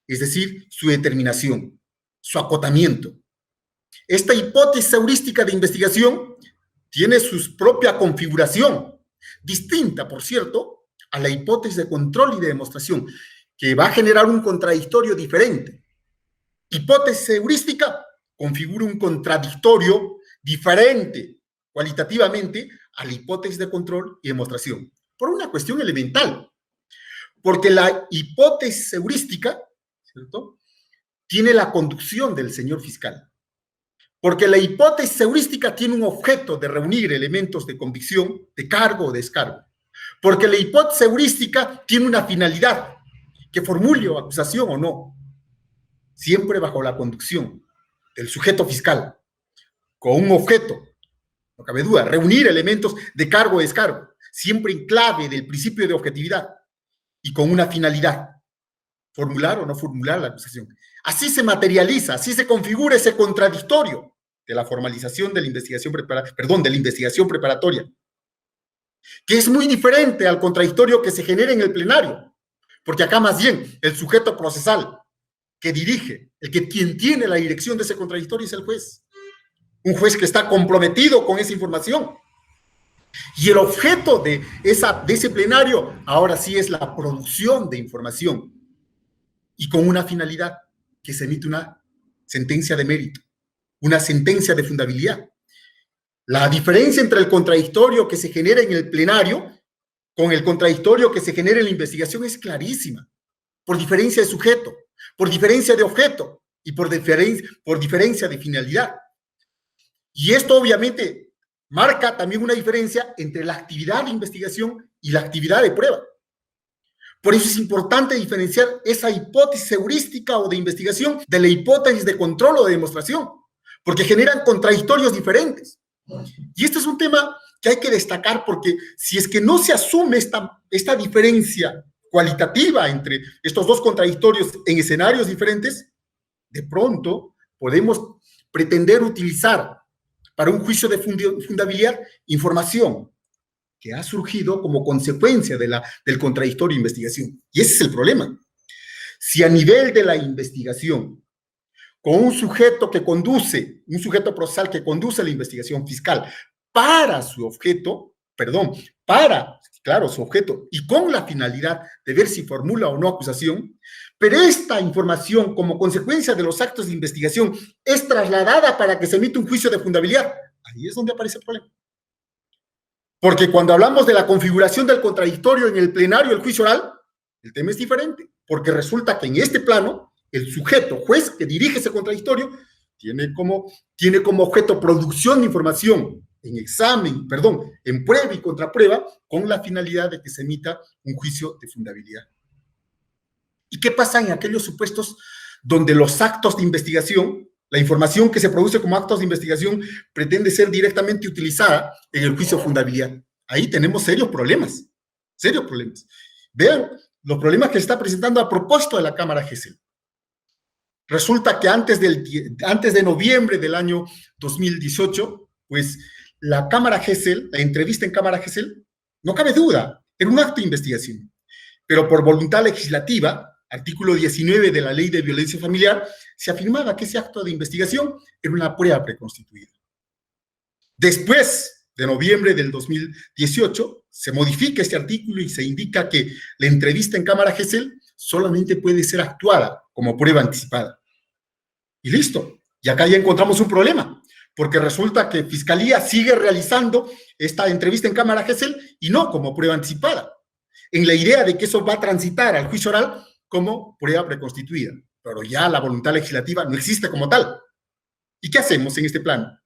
Speaker 2: Es decir, su determinación, su acotamiento. Esta hipótesis heurística de investigación tiene su propia configuración, distinta, por cierto, a la hipótesis de control y de demostración, que va a generar un contradictorio diferente. Hipótesis heurística configura un contradictorio diferente cualitativamente a la hipótesis de control y demostración, por una cuestión elemental, porque la hipótesis heurística, ¿cierto?, tiene la conducción del señor fiscal, porque la hipótesis heurística tiene un objeto de reunir elementos de convicción, de cargo o descargo, porque la hipótesis heurística tiene una finalidad, que formule o acusación o no, siempre bajo la conducción del sujeto fiscal, con un objeto, no cabe duda, reunir elementos de cargo o descargo, siempre en clave del principio de objetividad y con una finalidad, formular o no formular la acusación. Así se materializa, así se configura ese contradictorio de la formalización de la investigación preparatoria, que es muy diferente al contradictorio que se genera en el plenario, porque acá más bien el sujeto procesal que dirige, quien tiene la dirección de ese contradictorio es el juez, un juez que está comprometido con esa información. Y el objeto de ese plenario ahora sí es la producción de información y con una finalidad, que se emite una sentencia de mérito, una sentencia de fundabilidad. La diferencia entre el contradictorio que se genera en el plenario con el contradictorio que se genera en la investigación es clarísima, por diferencia de sujeto, por diferencia de objeto y por diferencia de finalidad. Y esto obviamente marca también una diferencia entre la actividad de investigación y la actividad de prueba. Por eso es importante diferenciar esa hipótesis heurística o de investigación de la hipótesis de control o de demostración, porque generan contradictorios diferentes. Y este es un tema que hay que destacar, porque si es que no se asume esta diferencia cualitativa entre estos dos contradictorios en escenarios diferentes, de pronto podemos pretender utilizar para un juicio de fundabilidad información que ha surgido como consecuencia del contradictorio de investigación. Y ese es el problema. Si a nivel de la investigación, con un sujeto procesal que conduce la investigación fiscal para su objeto, su objeto, y con la finalidad de ver si formula o no acusación, pero esta información, como consecuencia de los actos de investigación, es trasladada para que se emita un juicio de fundabilidad. Ahí es donde aparece el problema. Porque cuando hablamos de la configuración del contradictorio en el plenario del juicio oral, el tema es diferente, porque resulta que en este plano, el sujeto, juez que dirige ese contradictorio, tiene como objeto producción de información en prueba y contraprueba, con la finalidad de que se emita un juicio de fundabilidad. ¿Y qué pasa en aquellos supuestos donde los actos de investigación, la información que se produce como actos de investigación, pretende ser directamente utilizada en el juicio de fundabilidad? Ahí tenemos serios problemas. Vean los problemas que se está presentando a propósito de la Cámara Gesell. Resulta que antes de noviembre del año 2018, pues la Cámara Gesell, la entrevista en Cámara Gesell, no cabe duda, era un acto de investigación, pero por voluntad legislativa, artículo 19 de la Ley de Violencia Familiar, se afirmaba que ese acto de investigación era una prueba preconstituida. Después de noviembre del 2018, se modifica este artículo y se indica que la entrevista en Cámara Gesell solamente puede ser actuada como prueba anticipada. Y listo. Y acá ya encontramos un problema, porque resulta que Fiscalía sigue realizando esta entrevista en Cámara Gesell y no como prueba anticipada, en la idea de que eso va a transitar al juicio oral como prueba preconstituida. Pero ya la voluntad legislativa no existe como tal. ¿Y qué hacemos en este plano?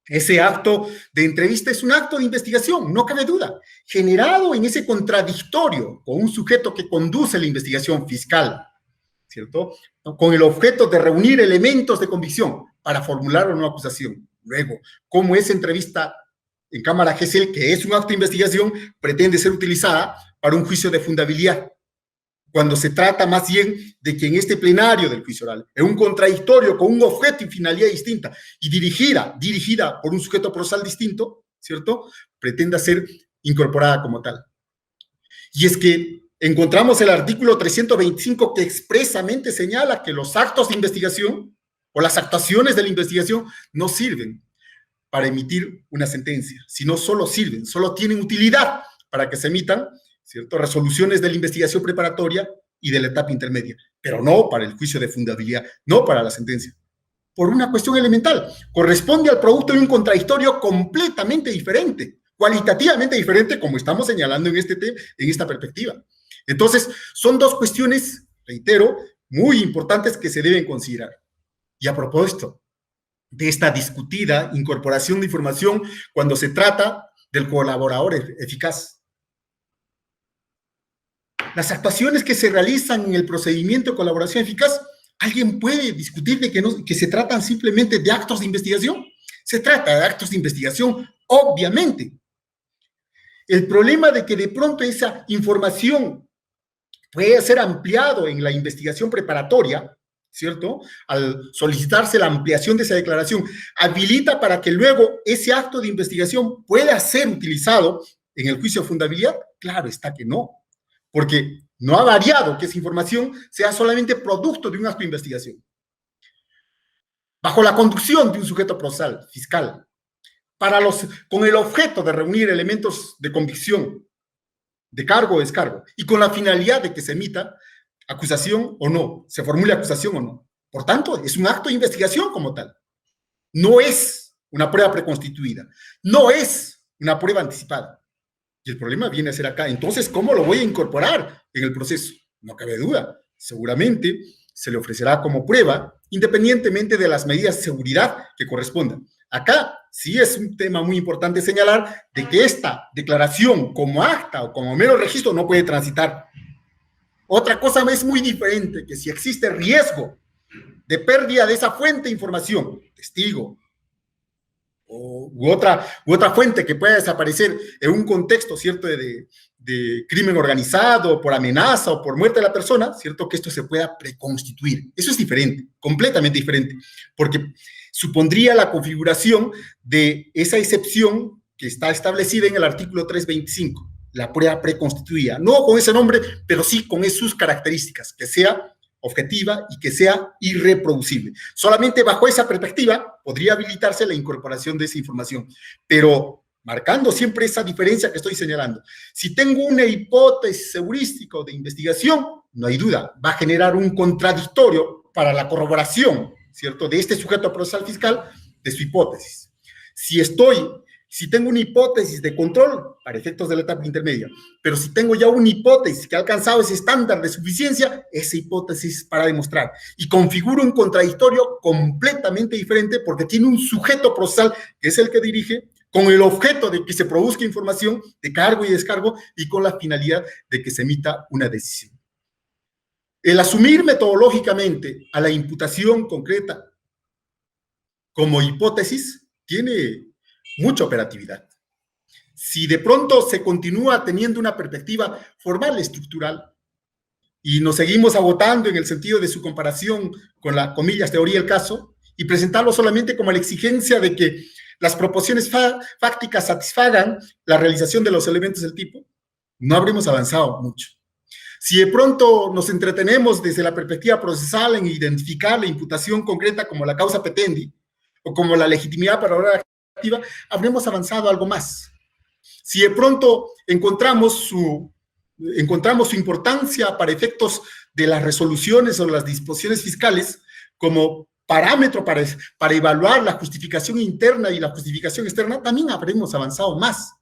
Speaker 2: Ese acto de entrevista es un acto de investigación, no cabe duda, generado en ese contradictorio con un sujeto que conduce la investigación fiscal, ¿cierto? Con el objeto de reunir elementos de convicción para formular o no acusación. Luego, como esa entrevista en Cámara Gesell, que es un acto de investigación, pretende ser utilizada para un juicio de fundabilidad, cuando se trata más bien de que en este plenario del juicio oral, en un contradictorio con un objeto y finalidad distinta y dirigida por un sujeto procesal distinto, ¿cierto?, pretenda ser incorporada como tal. Y es que encontramos el artículo 325 que expresamente señala que los actos de investigación o las actuaciones de la investigación no sirven para emitir una sentencia, sino solo sirven, solo tienen utilidad para que se emitan, ¿cierto?, resoluciones de la investigación preparatoria y de la etapa intermedia, pero no para el juicio de fundabilidad, no para la sentencia. Por una cuestión elemental, corresponde al producto de un contradictorio completamente diferente, cualitativamente diferente, como estamos señalando en esta perspectiva. Entonces, son dos cuestiones, reitero, muy importantes que se deben considerar. Y a propósito de esta discutida incorporación de información cuando se trata del colaborador eficaz, las actuaciones que se realizan en el procedimiento de colaboración eficaz, ¿alguien puede discutir de que se tratan simplemente de actos de investigación? Se trata de actos de investigación, obviamente. El problema de que de pronto esa información puede ser ampliado en la investigación preparatoria, ¿cierto? Al solicitarse la ampliación de esa declaración, habilita para que luego ese acto de investigación pueda ser utilizado en el juicio de fundabilidad. Claro está que no, porque no ha variado que esa información sea solamente producto de un acto de investigación. Bajo la conducción de un sujeto procesal fiscal, con el objeto de reunir elementos de convicción, de cargo o descargo, y con la finalidad de que se emita acusación o no, se formule acusación o no. Por tanto, es un acto de investigación como tal. No es una prueba preconstituida, no es una prueba anticipada. Y el problema viene a ser acá. Entonces, ¿cómo lo voy a incorporar en el proceso? No cabe duda. Seguramente se le ofrecerá como prueba, independientemente de las medidas de seguridad que correspondan. Acá sí es un tema muy importante señalar de que esta declaración como acta o como mero registro no puede transitar. Otra cosa es muy diferente, que si existe riesgo de pérdida de esa fuente de información, testigo, u otra fuente que pueda desaparecer en un contexto, ¿cierto?, de crimen organizado, por amenaza o por muerte de la persona, ¿cierto?, que esto se pueda preconstituir. Eso es diferente, completamente diferente, porque supondría la configuración de esa excepción que está establecida en el artículo 325, la prueba preconstituida, no con ese nombre, pero sí con sus características, que sea objetiva y que sea irreproducible. Solamente bajo esa perspectiva podría habilitarse la incorporación de esa información, pero marcando siempre esa diferencia que estoy señalando. Si tengo una hipótesis heurística o de investigación, no hay duda, va a generar un contradictorio para la corroboración, ¿cierto?, de este sujeto procesal fiscal de su hipótesis. Si tengo una hipótesis de control para efectos de la etapa intermedia, pero si tengo ya una hipótesis que ha alcanzado ese estándar de suficiencia, esa hipótesis para demostrar y configura un contradictorio completamente diferente porque tiene un sujeto procesal que es el que dirige con el objeto de que se produzca información de cargo y descargo y con la finalidad de que se emita una decisión. El asumir metodológicamente a la imputación concreta como hipótesis tiene mucha operatividad. Si de pronto se continúa teniendo una perspectiva formal, estructural, y nos seguimos agotando en el sentido de su comparación con la, comillas, teoría del caso, y presentarlo solamente como la exigencia de que las proposiciones fácticas satisfagan la realización de los elementos del tipo, no habremos avanzado mucho. Si de pronto nos entretenemos desde la perspectiva procesal en identificar la imputación concreta como la causa petendi, o como la legitimidad para obrar activa, habremos avanzado algo más. Si de pronto encontramos su importancia para efectos de las resoluciones o las disposiciones fiscales como parámetro para evaluar la justificación interna y la justificación externa, también habremos avanzado más.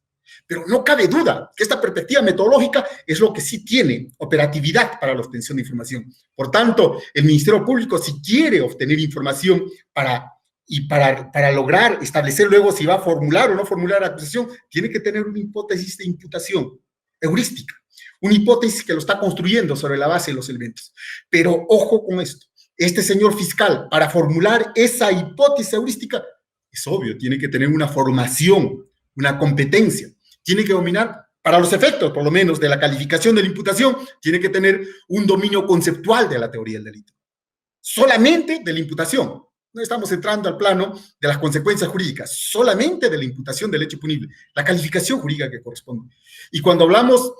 Speaker 2: Pero no cabe duda que esta perspectiva metodológica es lo que sí tiene operatividad para la obtención de información. Por tanto, el Ministerio Público, si quiere obtener información para lograr establecer luego si va a formular o no formular la acusación, tiene que tener una hipótesis de imputación heurística, una hipótesis que lo está construyendo sobre la base de los elementos. Pero ojo con esto, este señor fiscal, para formular esa hipótesis heurística, es obvio, tiene que tener una formación, una competencia, tiene que dominar, para los efectos, por lo menos, de la calificación de la imputación, tiene que tener un dominio conceptual de la teoría del delito. Solamente de la imputación. No estamos entrando al plano de las consecuencias jurídicas, solamente de la imputación del hecho punible, la calificación jurídica que corresponde. Y cuando hablamos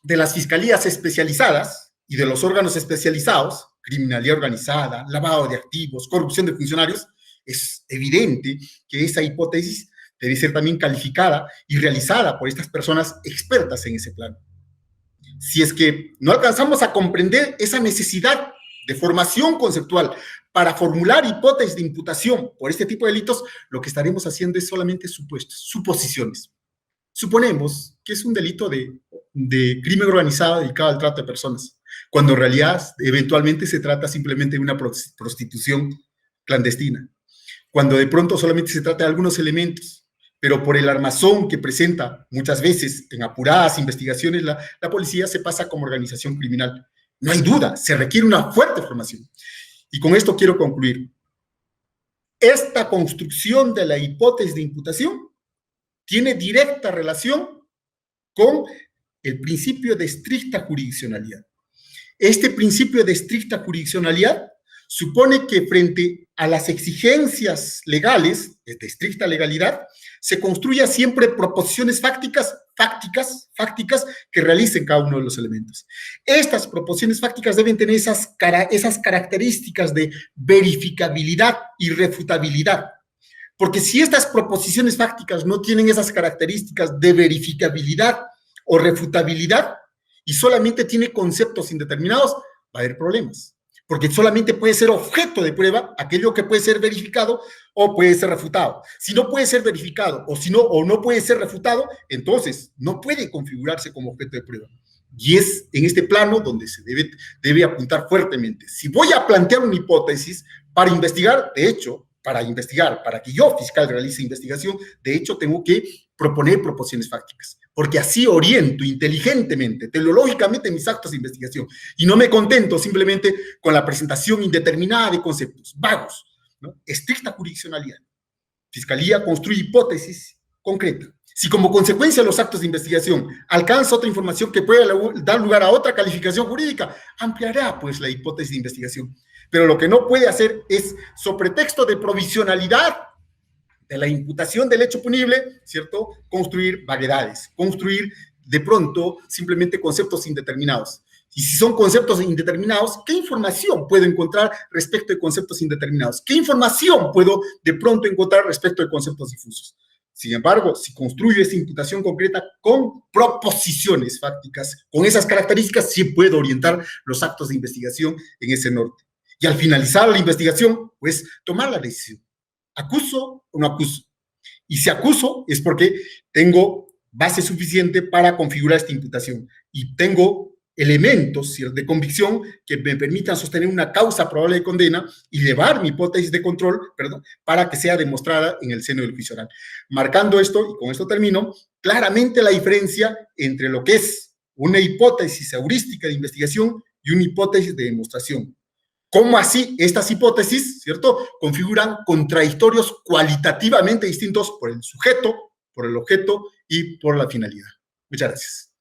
Speaker 2: de las fiscalías especializadas y de los órganos especializados, criminalidad organizada, lavado de activos, corrupción de funcionarios, es evidente que esa hipótesis debe ser también calificada y realizada por estas personas expertas en ese plano. Si es que no alcanzamos a comprender esa necesidad de formación conceptual para formular hipótesis de imputación por este tipo de delitos, lo que estaremos haciendo es solamente supuestos, suposiciones. Suponemos que es un delito de crimen organizado dedicado al trato de personas, cuando en realidad eventualmente se trata simplemente de una prostitución clandestina, cuando de pronto solamente se trata de algunos elementos, pero por el armazón que presenta muchas veces en apuradas investigaciones la policía se pasa como organización criminal. No hay duda, se requiere una fuerte formación. Y con esto quiero concluir. Esta construcción de la hipótesis de imputación tiene directa relación con el principio de estricta jurisdiccionalidad. Este principio de estricta jurisdiccionalidad supone que frente a las exigencias legales, de estricta legalidad, se construya siempre proposiciones fácticas que realicen cada uno de los elementos. Estas proposiciones fácticas deben tener esas características de verificabilidad y refutabilidad. Porque si estas proposiciones fácticas no tienen esas características de verificabilidad o refutabilidad y solamente tiene conceptos indeterminados, va a haber problemas. Porque solamente puede ser objeto de prueba aquello que puede ser verificado o puede ser refutado. Si no puede ser verificado o no puede ser refutado, entonces no puede configurarse como objeto de prueba. Y es en este plano donde se debe apuntar fuertemente. Si voy a plantear una hipótesis para investigar, de hecho, para que yo, fiscal, realice investigación, de hecho, tengo que proponer proposiciones fácticas, porque así oriento inteligentemente, teleológicamente mis actos de investigación, y no me contento simplemente con la presentación indeterminada de conceptos vagos, ¿no? Estricta jurisdiccionalidad. Fiscalía construye hipótesis concreta. Si como consecuencia de los actos de investigación alcanza otra información que pueda dar lugar a otra calificación jurídica, ampliará pues la hipótesis de investigación. Pero lo que no puede hacer es, sobre pretexto de provisionalidad de la imputación del hecho punible, ¿cierto?, construir vaguedades, construir de pronto simplemente conceptos indeterminados. Y si son conceptos indeterminados, ¿qué información puedo encontrar respecto de conceptos indeterminados? ¿Qué información puedo de pronto encontrar respecto de conceptos difusos? Sin embargo, si construyo esa imputación concreta con proposiciones fácticas, con esas características, sí puedo orientar los actos de investigación en ese norte. Y al finalizar la investigación, pues, tomar la decisión. ¿Acuso o no acuso? Y si acuso es porque tengo base suficiente para configurar esta imputación y tengo elementos de convicción que me permitan sostener una causa probable de condena y llevar mi hipótesis de control, para que sea demostrada en el seno del juicio oral. Marcando esto, y con esto termino, claramente la diferencia entre lo que es una hipótesis heurística de investigación y una hipótesis de demostración. ¿Cómo así estas hipótesis, cierto?, configuran contradictorios cualitativamente distintos por el sujeto, por el objeto y por la finalidad? Muchas gracias.